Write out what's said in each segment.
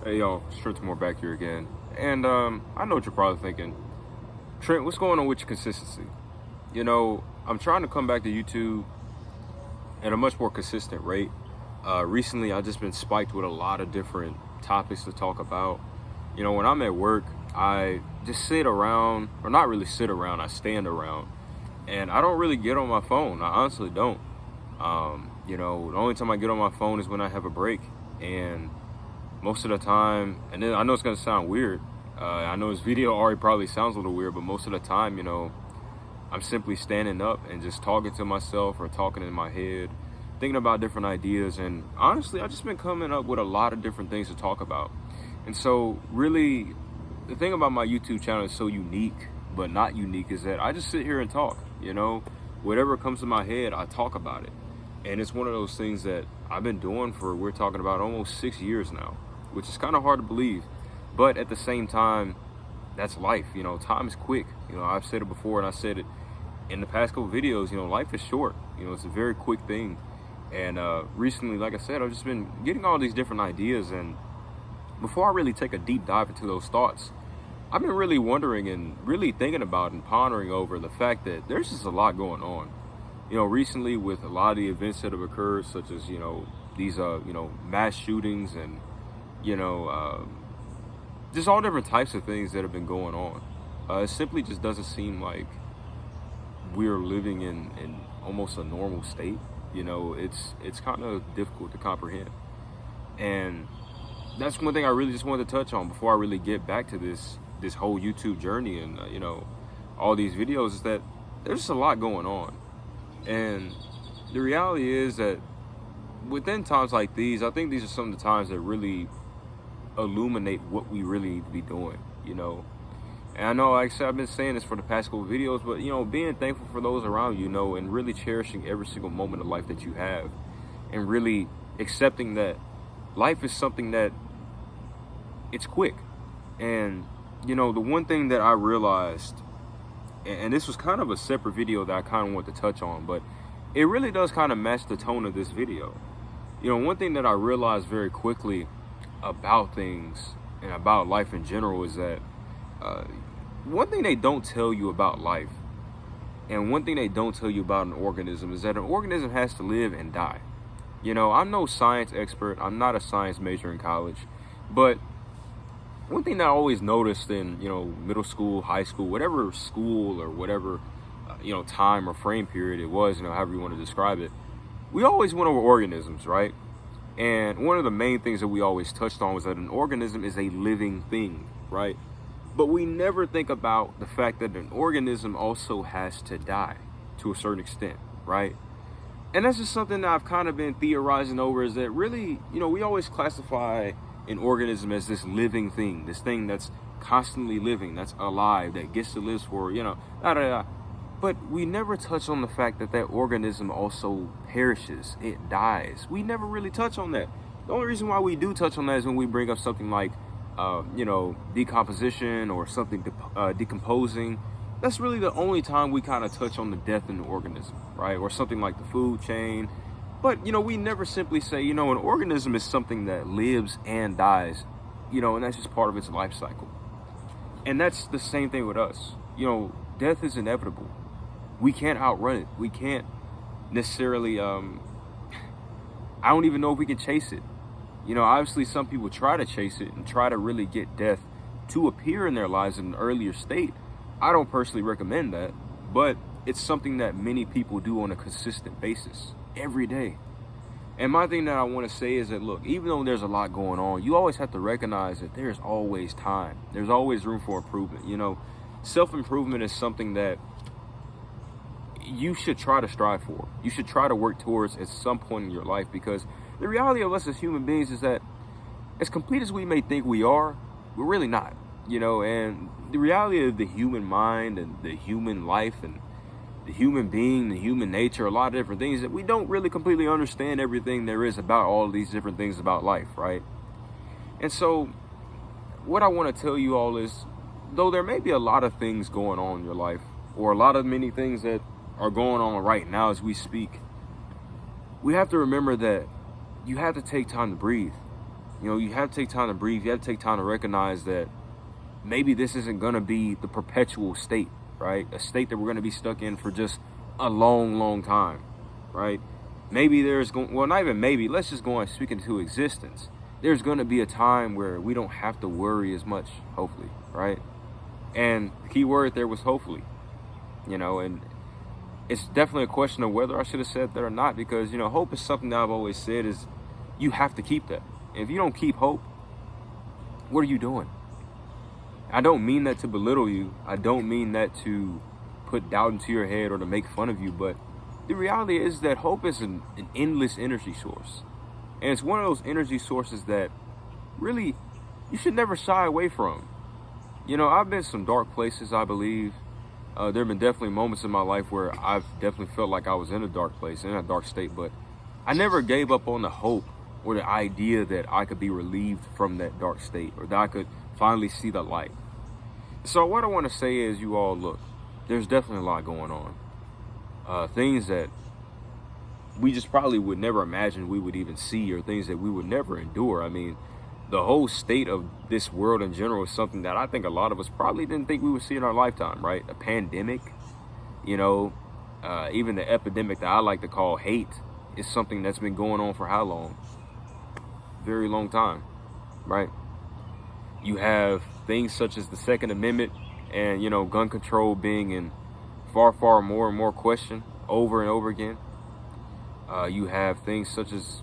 Hey y'all, Strength More back here again. And I know what you're probably thinking. Trent, what's going on with your consistency? I'm trying to come back to YouTube at a much more consistent rate. Recently, I've just been spiked with a lot of different topics to talk about. When I'm at work, I just sit around, or not really sit around, I stand around. And I don't really get on my phone. I honestly don't. The only time I get on my phone is when I have a break. And most of the time, and then I know it's gonna sound weird. I know this video already probably sounds a little weird, but most of the time, I'm simply standing up and just talking to myself or talking in my head, thinking about different ideas. And honestly, I've just been coming up with a lot of different things to talk about. And so really, the thing about my YouTube channel is so unique, but not unique, is that I just sit here and talk, whatever comes to my head, I talk about it. And it's one of those things that I've been doing for, we're talking about almost 6 years now, which is kind of hard to believe. But at the same time, that's life. Time is quick. I've said it before, and I said it in the past couple videos. Life is short. It's a very quick thing. And recently, like I said, I've just been getting all these different ideas. And before I really take a deep dive into those thoughts, I've been really wondering and really thinking about and pondering over the fact that there's just a lot going on. Recently with a lot of the events that have occurred, such as, these, mass shootings and, just all different types of things that have been going on. It simply just doesn't seem like we're living in almost a normal state. It's kind of difficult to comprehend. And that's one thing I really just wanted to touch on before I really get back to this whole YouTube journey and, all these videos, is that there's just a lot going on. And the reality is that within times like these, I think these are some of the times that really illuminate what we really need to be doing, And I know, like I said, I've been saying this for the past couple of videos, but, being thankful for those around you, and really cherishing every single moment of life that you have, and really accepting that life is something that it's quick. And, the one thing that I realized, and this was kind of a separate video that I kind of want to touch on, but it really does kind of match the tone of this video. One thing that I realized very quickly about things and about life in general is that one thing they don't tell you about life, and one thing they don't tell you about an organism, is that an organism has to live and die. I'm no science expert. I'm not a science major in college, but one thing that I always noticed in, middle school, high school, whatever school or whatever, time or frame period it was, however you want to describe it, we always went over organisms, right? And one of the main things that we always touched on was that an organism is a living thing, right? But we never think about the fact that an organism also has to die to a certain extent, right? And that's just something that I've kind of been theorizing over, is that really, we always classify an organism as this living thing, this thing that's constantly living, that's alive, that gets to live for, But we never touch on the fact that that organism also perishes, it dies. We never really touch on that. The only reason why we do touch on that is when we bring up something like, decomposition or something decomposing. That's really the only time we kind of touch on the death in the organism, right? Or something like the food chain. But, we never simply say, an organism is something that lives and dies, and that's just part of its life cycle. And that's the same thing with us. Death is inevitable. We can't outrun it. We can't necessarily, I don't even know if we can chase it. Obviously some people try to chase it and try to really get death to appear in their lives in an earlier state. I don't personally recommend that, but it's something that many people do on a consistent basis every day. And my thing that I want to say is that, look, even though there's a lot going on, you always have to recognize that there's always time. There's always room for improvement. Self-improvement is something that you should try to strive for. You should try to work towards at some point in your life, because the reality of us as human beings is that as complete as we may think we are, we're really not, and the reality of the human mind and the human life and the human being, the human nature, a lot of different things, that we don't really completely understand everything there is about all of these different things about life, right? And so what I want to tell you all is, though there may be a lot of things going on in your life, or a lot of many things that are going on right now as we speak, we have to remember that you have to take time to breathe. You know, you have to take time to breathe. You have to take time to recognize that maybe this isn't going to be the perpetual state, right? A state that we're going to be stuck in for just a long, long time, right? Maybe well, not even maybe, let's just go and speak into existence. There's going to be a time where we don't have to worry as much, hopefully, right? And the key word there was hopefully, you know, and it's definitely a question of whether I should have said that or not, because, you know, hope is something that I've always said is you have to keep that. If you don't keep hope, what are you doing? I don't mean that to belittle you. I don't mean that to put doubt into your head or to make fun of you, but the reality is that hope is an endless energy source. And it's one of those energy sources that really you should never shy away from. You know, I've been some dark places, I believe. There have been definitely moments in my life where I've definitely felt like I was in a dark place, in a dark state, but I never gave up on the hope or the idea that I could be relieved from that dark state, or that I could finally see the light. So what I want to say is, you all, look, there's definitely a lot going on. Things that we just probably would never imagine we would even see, or things that we would never endure. I mean, the whole state of this world in general is something that I think a lot of us probably didn't think we would see in our lifetime, right? A pandemic, you know, even the epidemic that I like to call hate is something that's been going on for how long? Very long time, right? You have things such as the Second Amendment and, you know, gun control being in far more and more question over and over again. You have things such as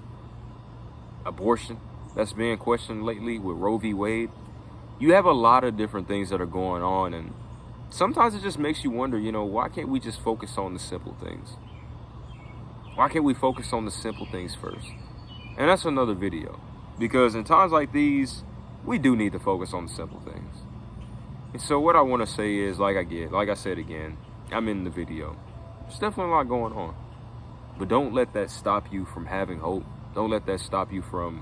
abortion that's being questioned lately with Roe v. Wade. You have a lot of different things that are going on, and sometimes it just makes you wonder, you know, why can't we just focus on the simple things? Why can't we focus on the simple things first? And that's another video, because in times like these, we do need to focus on the simple things. And so what I want to say is, like I said again, I'm in the video. There's definitely a lot going on. But don't let that stop you from having hope. Don't let that stop you from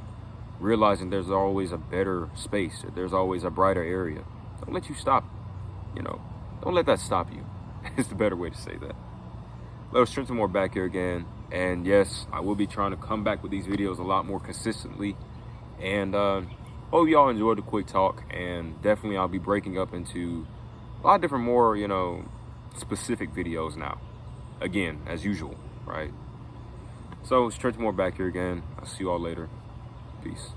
realizing there's always a better space. There's always a brighter area. Don't let you stop, you know. Don't let that stop you. It's the better way to say that. Let's strengthen more back here again. And yes, I will be trying to come back with these videos a lot more consistently. And hope y'all enjoyed the quick talk. And definitely I'll be breaking up into a lot of different, more, you know, specific videos now. Again, as usual, right? So strengthen more back here again. I'll see you all later. Peace.